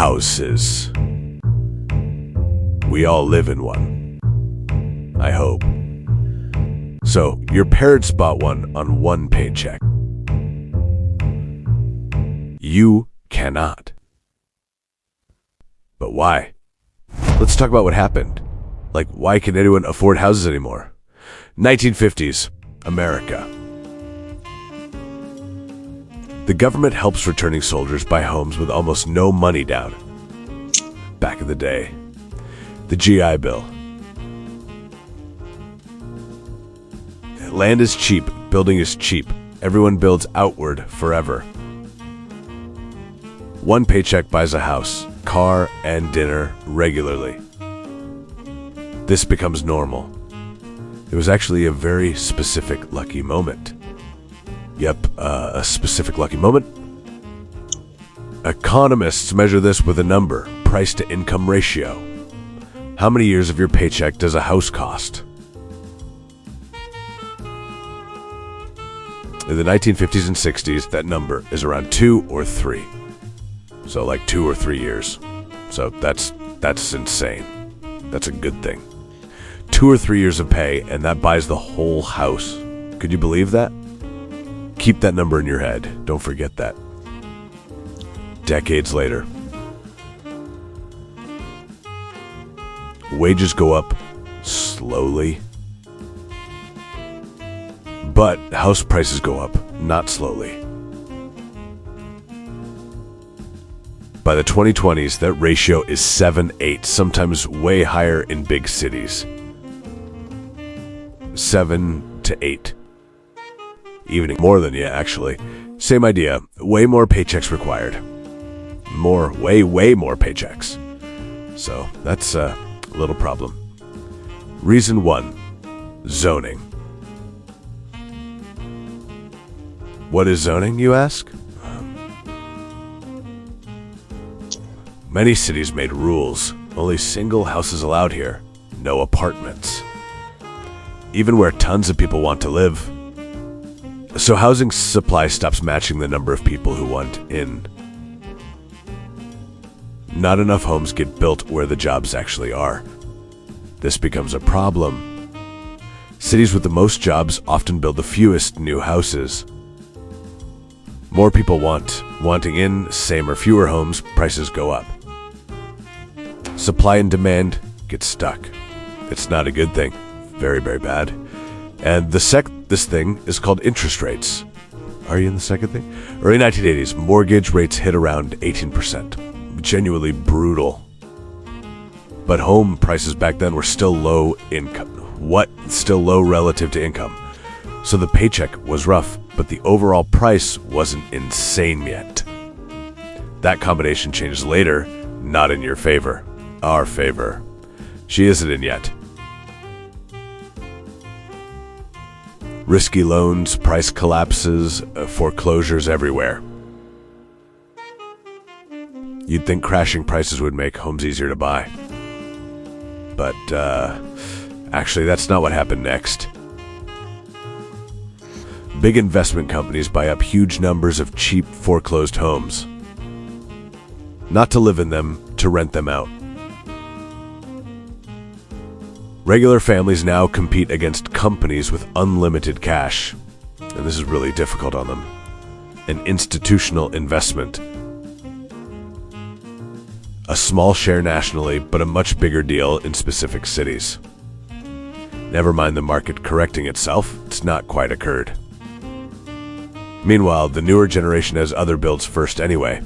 Houses. We all live in one. I hope. So, your parents bought one on one paycheck. You cannot. But why? Let's talk about what happened. Like, why can anyone afford houses anymore? 1950s, America. The government helps returning soldiers buy homes with almost no money down. Back in the day. The GI Bill. Land is cheap, building is cheap. Everyone builds outward forever. One paycheck buys a house, car, and dinner regularly. This becomes normal. It was actually a very specific lucky moment. Yep, a specific lucky moment. Economists measure this with a number, price-to-income ratio. How many years of your paycheck does a house cost? In the 1950s and 60s, that number is around 2 or 3. So like 2 or 3 years. So that's insane. That's a good thing. 2 or 3 years of pay, and that buys the whole house. Could you believe that? Keep that number in your head. Don't forget that. Decades later. Wages go up slowly. But house prices go up, not slowly. By the 2020s, that ratio is 7-8, sometimes way higher in big cities. 7 to 8. Even more than you, actually. Same idea, way more paychecks required. Way more paychecks. So, that's a little problem. Reason 1, zoning. What is zoning, you ask? Many cities made rules. Only single houses allowed here. No apartments. Even where tons of people want to live. So housing supply stops matching the number of people who want in. Not enough homes get built where the jobs actually are. This becomes a problem. Cities with the most jobs often build the fewest new houses. More people wanting in same or fewer homes, prices go up. Supply and demand get stuck. It's not a good thing. Very, very bad. And this thing is called interest rates. Are you in the second thing? Early 1980s, mortgage rates hit around 18%. Genuinely brutal. But home prices back then were still low income. Still low relative to income. So the paycheck was rough, but the overall price wasn't insane yet. That combination changed later, not in your favor. Our favor. She isn't in yet. Risky loans, price collapses, foreclosures everywhere. You'd think crashing prices would make homes easier to buy. But, actually, that's not what happened next. Big investment companies buy up huge numbers of cheap, foreclosed homes. Not to live in them, to rent them out. Regular families now compete against companies with unlimited cash. And this is really difficult on them. An institutional investment. A small share nationally, but a much bigger deal in specific cities. Never mind the market correcting itself, it's not quite occurred. Meanwhile, the newer generation has other builds first anyway.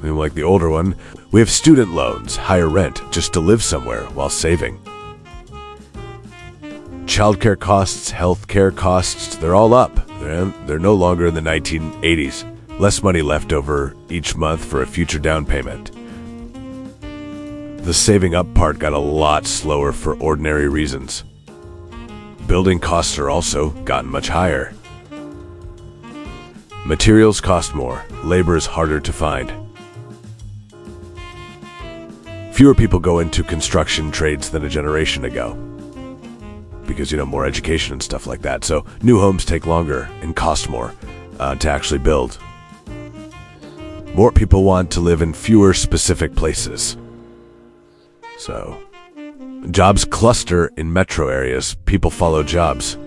And like the older one, we have student loans, higher rent, just to live somewhere while saving. Childcare costs, healthcare costs, they're all up. They're no longer in the 1980s. Less money left over each month for a future down payment. The saving up part got a lot slower for ordinary reasons. Building costs are also gotten much higher. Materials cost more. Labor is harder to find. Fewer people go into construction trades than a generation ago. Because, more education and stuff like that. So new homes take longer and cost more to actually build. More people want to live in fewer specific places. So, jobs cluster in metro areas. People follow jobs.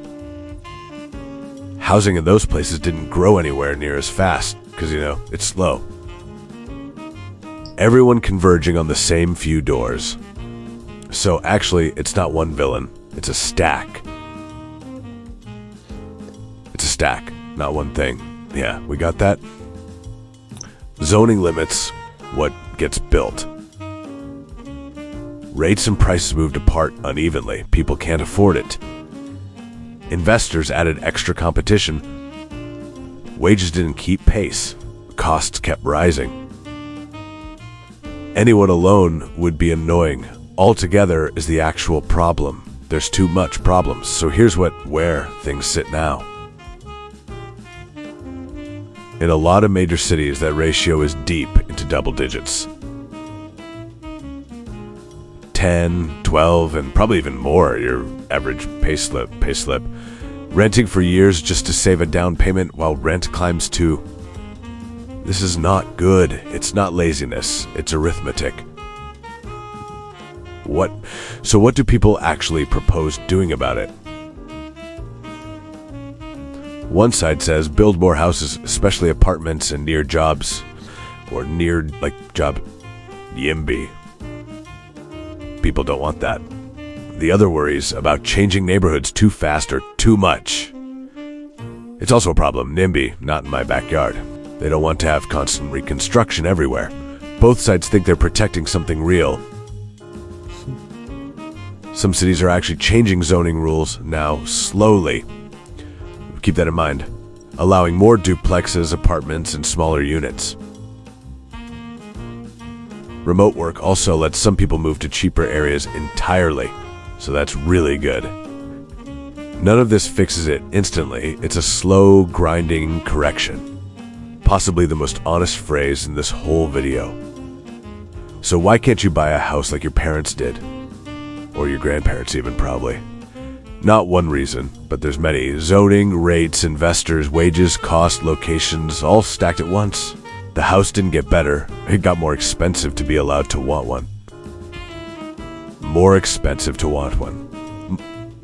Housing in those places didn't grow anywhere near as fast because, it's slow. Everyone converging on the same few doors. So actually, it's not one villain. It's a stack. It's a stack, not one thing. Yeah, we got that? Zoning limits what gets built. Rates and prices moved apart unevenly. People can't afford it. Investors added extra competition. Wages didn't keep pace. Costs kept rising. Anyone alone would be annoying. Altogether is the actual problem. There's too much problems. So here's where things sit now. In a lot of major cities, that ratio is deep into double digits. 10, 12, and probably even more, your average payslip. Renting for years just to save a down payment while rent climbs too. This is not good. It's not laziness. It's arithmetic. So what do people actually propose doing about it? One side says build more houses, especially apartments and near jobs, or near job YIMBY. People don't want that. The other worries about changing neighborhoods too fast or too much. It's also a problem. NIMBY, not in my backyard. They don't want to have constant reconstruction everywhere. Both sides think they're protecting something real. Some cities are actually changing zoning rules now, slowly. Keep that in mind. Allowing more duplexes, apartments, and smaller units. Remote work also lets some people move to cheaper areas entirely, so that's really good. None of this fixes it instantly. It's a slow, grinding correction. Possibly the most honest phrase in this whole video. So why can't you buy a house like your parents did? Or your grandparents even, probably. Not one reason, but there's many. Zoning, rates, investors, wages, cost, locations, all stacked at once. The house didn't get better. It got more expensive to be allowed to want one. More expensive to want one.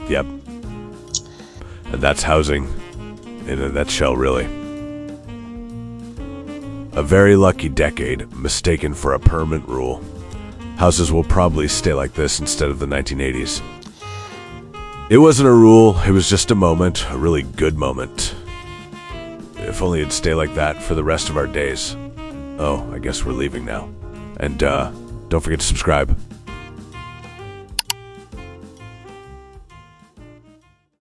Yep. And that's housing in a nutshell, really. A very lucky decade, mistaken for a permanent rule. Houses will probably stay like this instead of the 1980s. It wasn't a rule, it was just a moment, a really good moment. If only it'd stay like that for the rest of our days. Oh, I guess we're leaving now. And don't forget to subscribe.